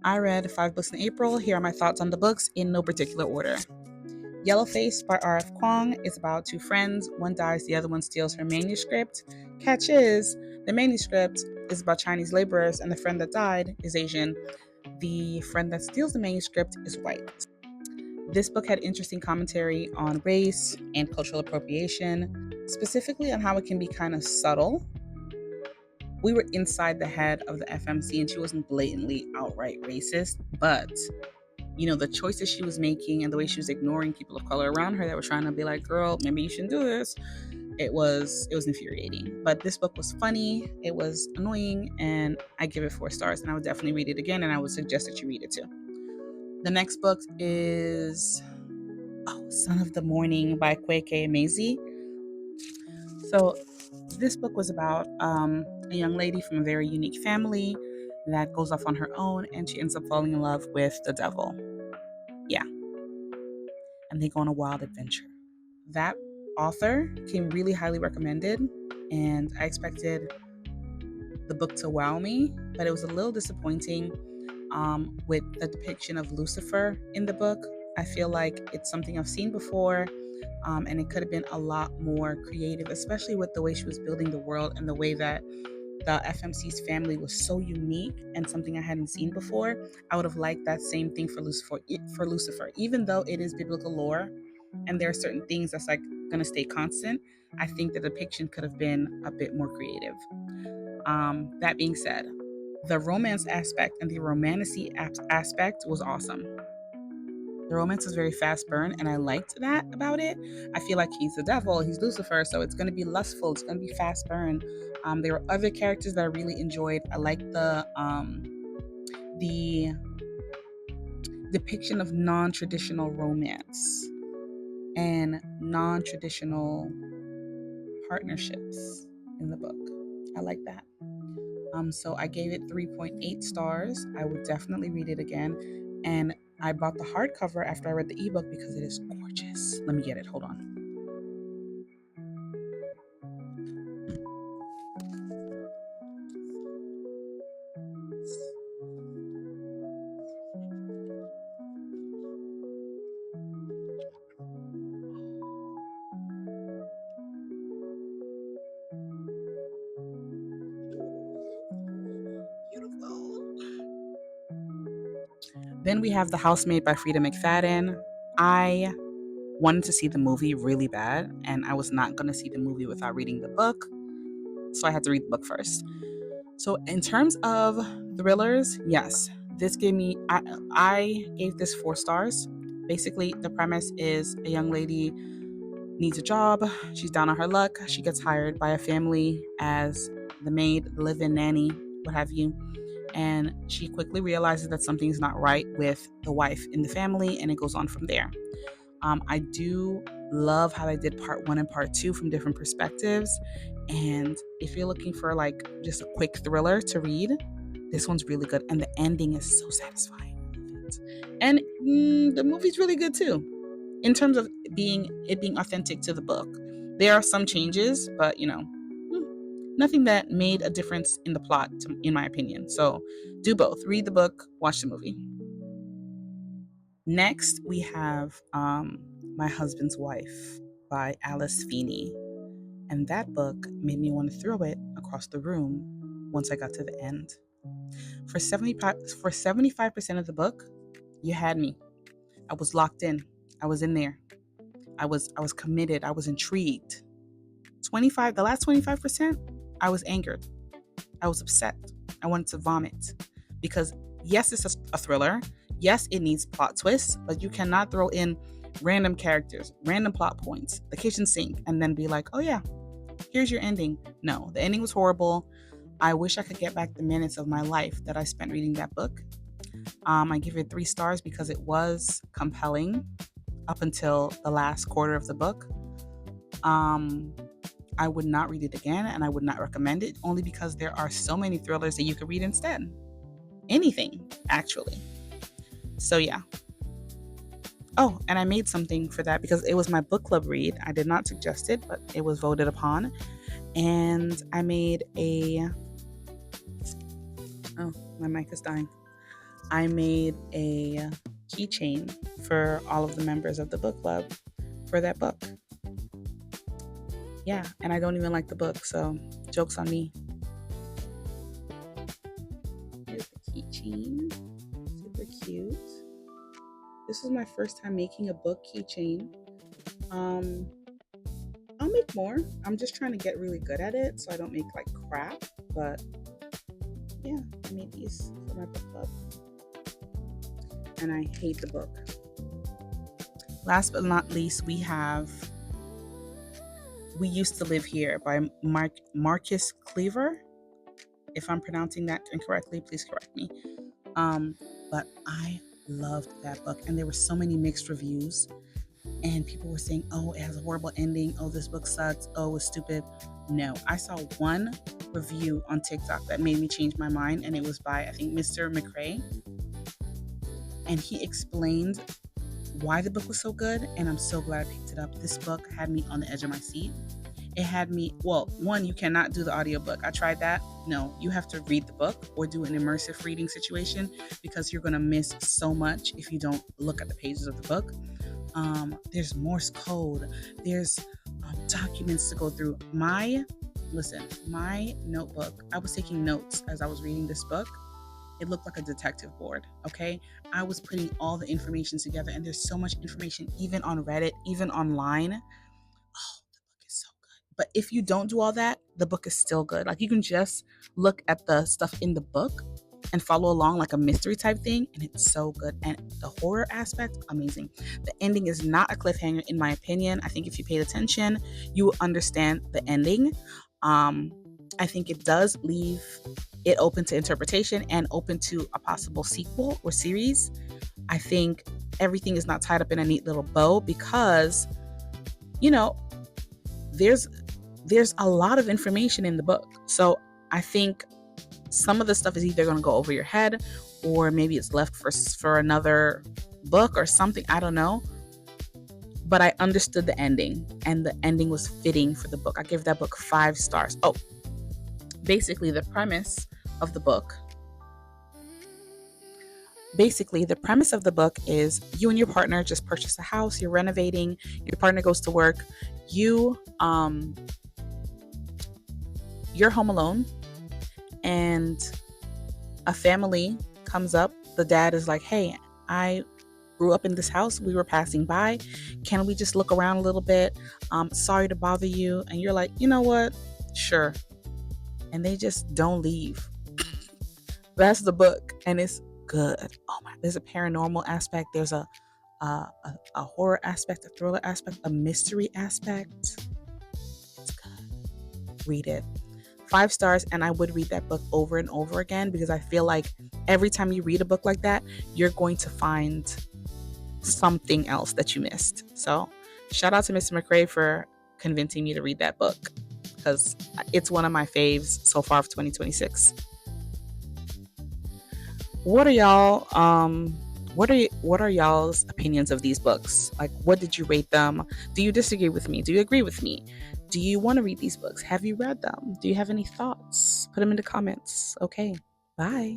I read 5 books in April. Here are my thoughts on the books in no particular order. Yellowface by R.F. Kuang is about two friends. One dies, the other one steals her manuscript. Catch is, the manuscript is about Chinese laborers, and the friend that died is Asian. The friend that steals the manuscript is white. This book had interesting commentary on race and cultural appropriation, specifically on how it can be kind of subtle. We were inside the head of the FMC, and she wasn't blatantly outright racist, but the choices she was making and the way she was ignoring people of color around her that were trying to be like, girl, maybe you shouldn't do this. It was infuriating. But this book was funny, it was annoying, and I give it 4 stars, and I would definitely read it again, and I would suggest that you read it too. The next book is Son of the Morning by Akwaeke Emezie. So this book was about a young lady from a very unique family that goes off on her own, and she ends up falling in love with the devil. Yeah. And they go on a wild adventure. That author came really highly recommended, and I expected the book to wow me, but it was a little disappointing with the depiction of Lucifer in the book. I feel like it's something I've seen before, and it could have been a lot more creative, especially with the way she was building the world and the way that the FMC's family was so unique and something I hadn't seen before. I would have liked that same thing for Lucifer, even though it is biblical lore and there are certain things that's like going to stay constant. I think the depiction could have been a bit more creative. That being said, the romance aspect and the romanticy aspect was awesome. The romance was very fast burn, and I liked that about it. I feel like he's the devil, he's Lucifer, so it's going to be lustful, it's going to be fast burn. There were other characters that I really enjoyed. I liked the depiction of non-traditional romance and non-traditional partnerships in the book. I like that. So I gave it 3.8 stars. I would definitely read it again. And I bought the hardcover after I read the ebook because it is gorgeous. Let me get it. Hold on. Then we have The Housemaid by Freida McFadden. I wanted to see the movie really bad, and I was not going to see the movie without reading the book. So I had to read the book first. So in terms of thrillers, yes, this gave me, I gave this 4 stars. Basically, the premise is a young lady needs a job. She's down on her luck. She gets hired by a family as the maid, the live-in nanny, what have you. And she quickly realizes that something's not right with the wife in the family, and it goes on from there. I do love how they did part 1 and part 2 from different perspectives. And if you're looking for like just a quick thriller to read, this one's really good. And the ending is so satisfying. And the movie's really good too, in terms of being authentic to the book. There are some changes, but nothing that made a difference in the plot, in my opinion. So do both. Read the book, watch the movie. Next, we have My Husband's Wife by Alice Feeney. And that book made me want to throw it across the room once I got to the end. For 75% of the book, you had me. I was locked in. I was in there. I was committed. I was intrigued. The last 25%, I was angered. I was upset. I wanted to vomit. Because yes, it's a thriller. Yes, it needs plot twists, but you cannot throw in random characters, random plot points, the kitchen sink, and then be like, oh yeah, here's your ending. No, the ending was horrible. I wish I could get back the minutes of my life that I spent reading that book. I give it 3 stars because it was compelling up until the last quarter of the book. I would not read it again, and I would not recommend it, only because there are so many thrillers that you could read instead. Anything, actually. So yeah. Oh, and I made something for that because it was my book club read. I did not suggest it, but it was voted upon. And I made oh, my mic is dying. I made a keychain for all of the members of the book club for that book. Yeah, and I don't even like the book, so joke's on me. Here's the keychain. Super cute. This is my first time making a book keychain. I'll make more. I'm just trying to get really good at it so I don't make like crap. But yeah, I made these for my book club. And I hate the book. Last but not least, we have We Used to Live Here by Marcus Kliewer. If I'm pronouncing that incorrectly, please correct me. But I loved that book, and there were so many mixed reviews, and people were saying, "Oh, it has a horrible ending. Oh, this book sucks. Oh, it's stupid." No, I saw one review on TikTok that made me change my mind, and it was by, I think, Mr. McRae, and he explained why the book was so good, and I'm so glad I picked it up. This book had me on the edge of my seat. It had me, well, one, you cannot do the audiobook. I tried that. No, you have to read the book or do an immersive reading situation because you're going to miss so much if you don't look at the pages of the book. There's Morse code. There's documents to go through. My notebook, I was taking notes as I was reading this book. It looked like a detective board, okay? I was putting all the information together, and there's so much information, even on Reddit, even online. Oh, the book is so good. But if you don't do all that, the book is still good. Like, you can just look at the stuff in the book and follow along like a mystery type thing, and it's so good. And the horror aspect, amazing. The ending is not a cliffhanger, in my opinion. I think if you paid attention, you will understand the ending. I think it does leave it open to interpretation and open to a possible sequel or series. I think everything is not tied up in a neat little bow because, you know, there's a lot of information in the book. So I think some of the stuff is either going to go over your head or maybe it's left for another book or something. I don't know. But I understood the ending, and the ending was fitting for the book. I gave that book 5 stars. Oh, basically the premise of the book is you and your partner just purchase a house, you're renovating, your partner goes to work, you're home alone, and a family comes up. The dad is like, "Hey, I grew up in this house, we were passing by, can we just look around a little bit? Sorry to bother you." And you're like, "You know what, sure." And they just don't leave. That's the book, and it's good. Oh my, there's a paranormal aspect, there's a horror aspect, a thriller aspect, a mystery aspect. It's good. Read it. 5 stars, and I would read that book over and over again because I feel like every time you read a book like that, you're going to find something else that you missed. So shout out to Mr. McRae for convincing me to read that book because it's one of my faves so far of 2026. What are y'all's opinions of these books? Like, what did you rate them? Do you disagree with me? Do you agree with me? Do you want to read these books? Have you read them? Do you have any thoughts? Put them in the comments. Okay, bye.